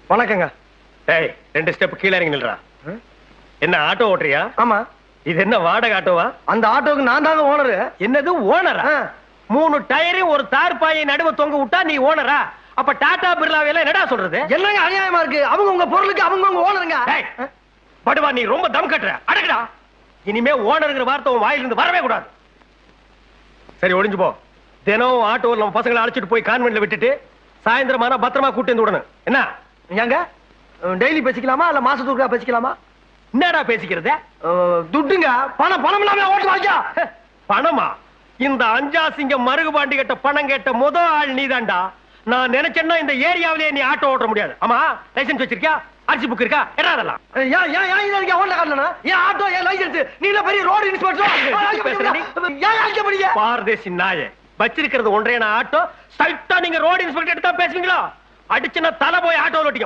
வணக்கங்க. டேய் 2 ஸ்டெப் கீழ இறங்கி நில்றா. என்ன ஆட்டோ ஓட்டுறியா? ஆமா. இது என்ன வாடகை ஆட்டோவா? அந்த ஆட்டோவுக்கு நான் தாங்க ஓனரு. என்னது ஓனரா? 3 டயரையும் ஒரு தார்பாயை நடுவ தொங்க விட்டா நீ ஓனரா? அப்ப டாடா பிர்லாவேல என்னடா சொல்றது? என்னங்க அநியாயமா இருக்கு? அவங்க உங்க பொருளுக்கு அவங்க உங்க ஓனருங்க. டேய் படுவா, நீ ரொம்ப தம் கட்டுற. அடக்குடா. இனிமே ஓனர்ங்கிற வார்த்தை உன் வாயிலிருந்து வரவே கூடாது. சரி ஒளிஞ்சு போ. தினம் ஆட்டோவில் நம்ம பசங்களை அழைச்சிட்டு போய் கான்வென்ட்ல விட்டுட்டு சாயந்தரமான பத்திரமா கூட்டி வந்து விடணும். என்ன ஏங்க டெய்லி பேசிக்கலாமா இல்ல மாசத்துக்கு பேசிக்கலாமா? என்னடா பேசிக்கிறது? துட்டுங்க. பணம் இல்லாம ஓட்டு வாங்க. பணமா? இந்த அஞ்சாசிங்க மருகு பாண்டி கிட்ட பணம் கேட்ட முதல் ஆள் நீதான்டா. நான் நினைச்சேன்னா இந்த ஏரியாவிலேயே நீ ஆட்டோ ஓட்ட முடியாது. ஆமா, லைசென்ஸ் வச்சிருக்கியா? ஆர்சி புக் இருக்கா? என்ன அதெல்லாம்? பாரதேசி நாயே, வச்சிருக்கிறது ஒன்றே ஆட்டோ. சைட்டா நீங்க ரோடு இன்ஸ்பெக்டர் எடுத்தா பேசுவீங்களா? அடிச்சுன்னா தலை போய் ஆட்டோ ஓட்டிக்கும்.